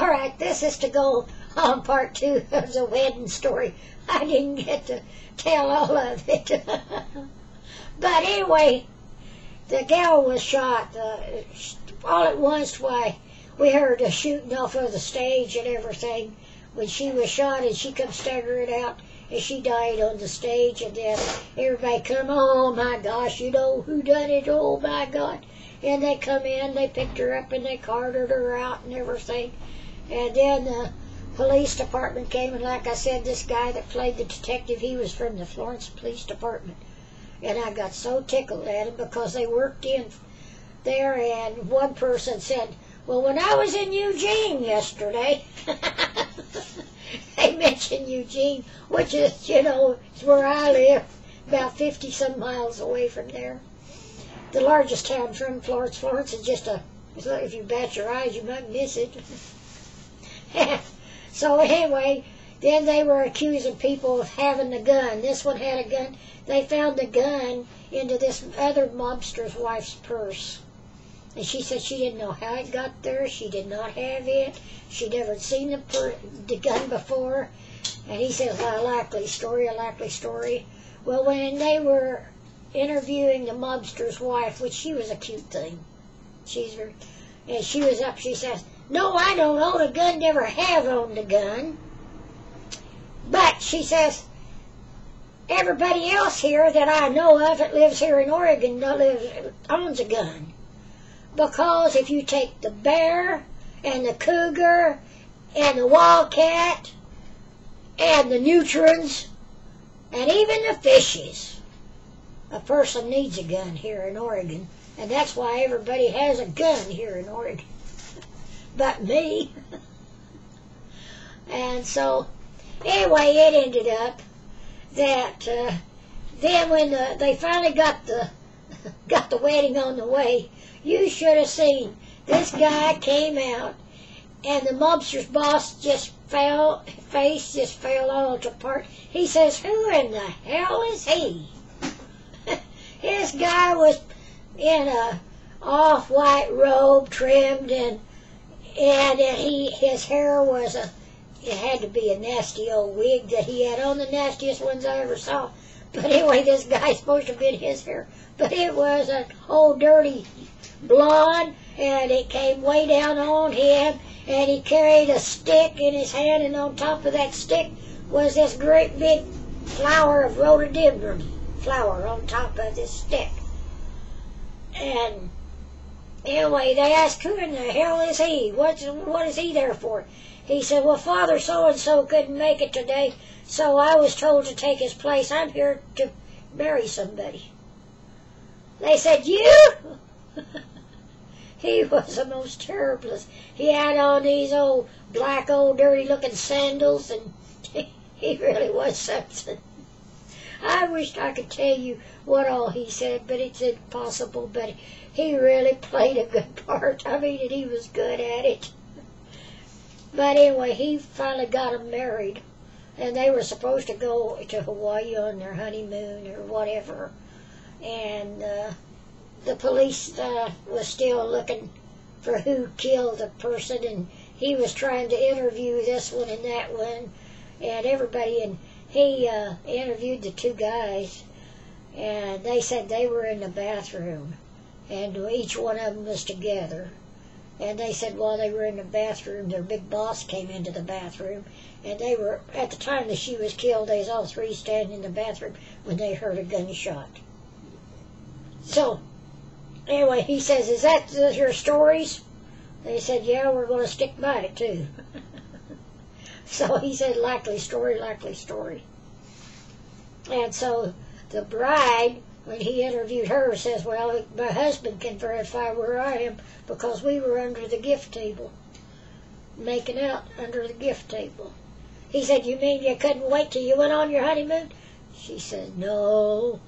All right, this is to go on part 2 of the wedding story. I didn't get to tell all of it. But anyway, the gal was shot all at once. Why, we heard the shooting off of the stage and everything when she was shot, and she come staggering out, and she died on the stage. And then everybody come, oh my gosh, you know who done it? Oh my God. And they come in, they picked her up, and they carted her out and everything. And then the police department came, and like I said, this guy that played the detective, he was from the Florence Police Department. And I got so tickled at him because they worked in there, and one person said, well, when I was in Eugene yesterday, they mentioned Eugene, which is, you know, is where I live, about 50-some miles away from there. The largest town from Florence. Florence is just if you bat your eyes, you might miss it. So anyway, then they were accusing people of having the gun. This one had a gun. They found the gun into this other mobster's wife's purse. And she said she didn't know how it got there. She did not have it. She'd never seen the gun before. And he says, well, a likely story, a likely story. Well, when they were interviewing the mobster's wife, which she was a cute thing, and she was up, she says, no, I don't own a gun, never have owned a gun. But, she says, everybody else here that I know of that lives here in Oregon owns a gun. Because if you take the bear and the cougar and the wildcat and the neutrons and even the fishes, a person needs a gun here in Oregon. And that's why everybody has a gun here in Oregon. But me. And so, anyway, it ended up that then when they finally got the wedding on the way, you should have seen this guy came out, and the mobster's boss face just fell all apart. He says, who in the hell is he? This guy was in a off-white robe, trimmed, and his hair was it had to be a nasty old wig that he had on, the nastiest ones I ever saw. But anyway, this guy's supposed to have been his hair. But it was an old dirty blonde, and it came way down on him, and he carried a stick in his hand, and on top of that stick was this great big flower of rhododendron flower on top of this stick. And anyway, they asked, who in the hell is he? What is he there for? He said, well, Father so-and-so couldn't make it today, so I was told to take his place. I'm here to marry somebody. They said, you? He was the most terrible. He had on these old black, old dirty-looking sandals, and he really was something. I wished I could tell you what all he said, but it's impossible. But he really played a good part. I mean, and he was good at it. But anyway, he finally got them married, and they were supposed to go to Hawaii on their honeymoon or whatever. And the police was still looking for who killed the person, and he was trying to interview this one and that one and everybody, and he interviewed the two guys, and they said they were in the bathroom, and each one of them was together. And they said while they were in the bathroom, their big boss came into the bathroom, and they were, at the time that she was killed, they was all three standing in the bathroom when they heard a gunshot. So, anyway, he says, is that your stories? They said, yeah, we're going to stick by it, too. So he said, likely story, likely story. And so the bride, when he interviewed her, says, well, my husband can verify where I am because we were under the gift table, making out under the gift table. He said, you mean you couldn't wait till you went on your honeymoon? She said, no.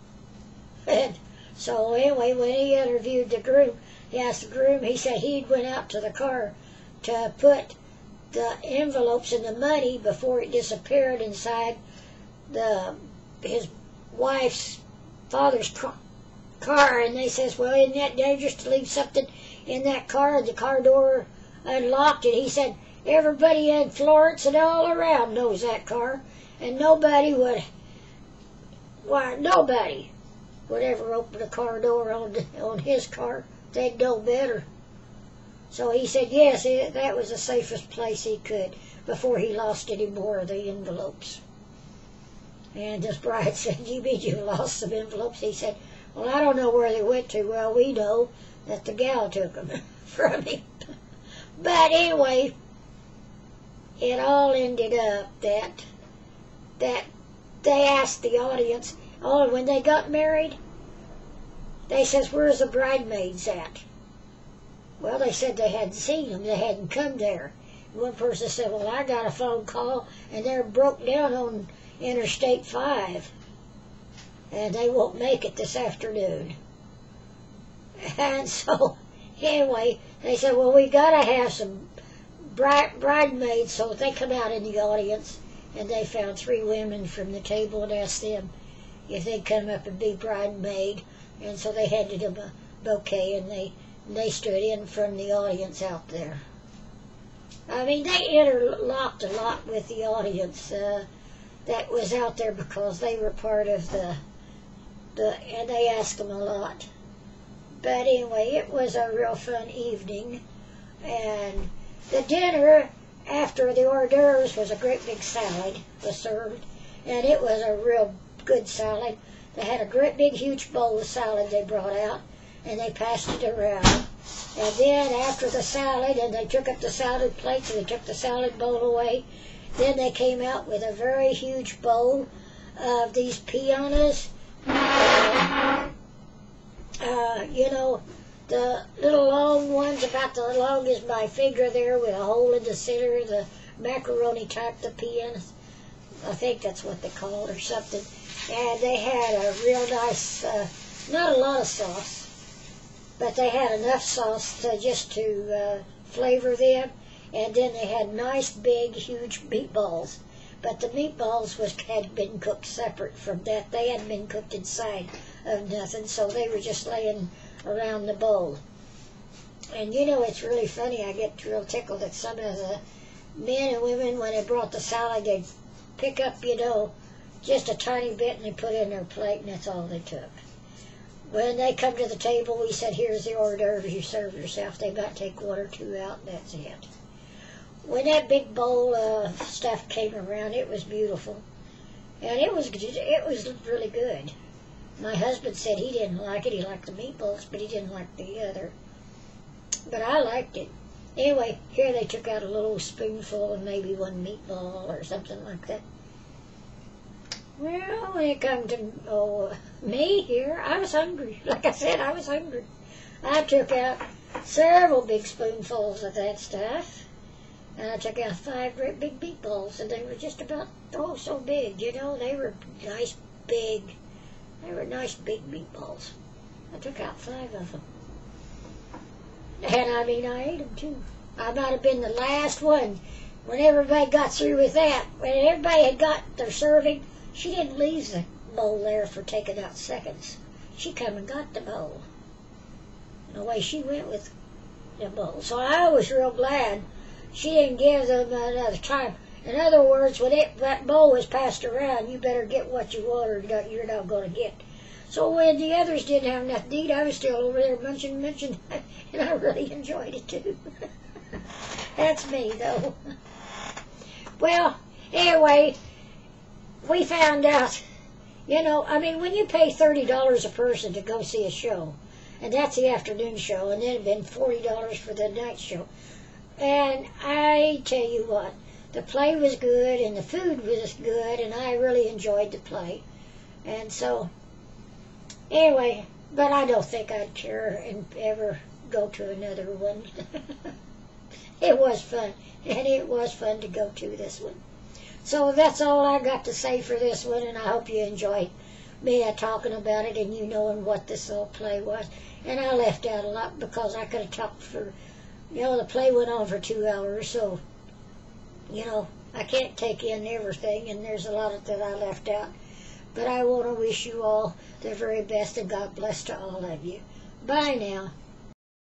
And so anyway, when he interviewed the groom, he asked the groom, he said he'd went out to the car to put the envelopes and the money before it disappeared inside his wife's father's car, and they says, well, isn't that dangerous to leave something in that car, and the car door unlocked? And he said, everybody in Florence and all around knows that car. And nobody would ever open a car door on his car. They'd know better. So he said, yes, that was the safest place he could before he lost any more of the envelopes. And his bride said, you mean you lost some envelopes? He said, well, I don't know where they went to. Well, we know that the gal took them from him. But anyway, it all ended up that they asked the audience, oh, when they got married, they says, where's the bridesmaids at? Well, they said they hadn't seen them. They hadn't come there. One person said, well, I got a phone call, and they're broke down on Interstate 5, and they won't make it this afternoon. And so, anyway, they said, well, we got to have some bridesmaids, so they come out in the audience, and they found 3 women from the table and asked them if they'd come up and be bridesmaid, and so they handed them a bouquet, and they stood in from the audience out there. I mean, they interlocked a lot with the audience that was out there because they were part of and they asked them a lot. But anyway, it was a real fun evening, and the dinner after the hors d'oeuvres was a great big salad was served, and it was a real good salad. They had a great big huge bowl of salad they brought out, and they passed it around. And then after the salad, and they took up the salad plates, and they took the salad bowl away, then they came out with a very huge bowl of these pianas. You know, the little long ones, about the long as my finger there, with a hole in the center, the macaroni type, the pianas. I think that's what they call it or something. And they had a real nice, not a lot of sauce, but they had enough sauce to flavor them. And then they had nice, big, huge meatballs. But the meatballs had been cooked separate from that. They hadn't been cooked inside of nothing, so they were just laying around the bowl. And you know, it's really funny. I get real tickled that some of the men and women, when they brought the salad, they'd pick up, you know, just a tiny bit and they put it in their plate, and that's all they took. When they come to the table, we said, here's the hors d'oeuvres, you serve yourself. They might take 1 or 2 out, and that's it. When that big bowl of stuff came around, it was beautiful. And it was really good. My husband said he didn't like it. He liked the meatballs, but he didn't like the other. But I liked it. Anyway, here they took out a little spoonful and maybe 1 meatball or something like that. Well, when it come to me here, I was hungry. Like I said, I was hungry. I took out several big spoonfuls of that stuff. And I took out 5 great big meatballs, and they were just about, so big, you know. They were nice big meatballs. I took out 5 of them. And I mean, I ate them too. I might have been the last one. When everybody got through with that, when everybody had got their serving, she didn't leave the bowl there for taking out seconds. She come and got the bowl. And away she went with the bowl. So I was real glad she didn't give them another time. In other words, when that bowl was passed around, you better get what you want or you're not going to get. So when the others didn't have enough to eat, I was still over there munching, and I really enjoyed it too. That's me, though. Well, anyway, we found out, you know, I mean, when you pay $30 a person to go see a show, and that's the afternoon show, and then it'd been $40 for the night show. And I tell you what, the play was good, and the food was good, and I really enjoyed the play. And so, anyway, but I don't think I'd care and ever go to another one. It was fun, and it was fun to go to this one. So that's all I got to say for this one, and I hope you enjoyed me talking about it and you knowing what this little play was. And I left out a lot because I could have talked for, you know, the play went on for 2 hours, so, you know, I can't take in everything, and there's a lot of that I left out. But I want to wish you all the very best, and God bless to all of you. Bye now.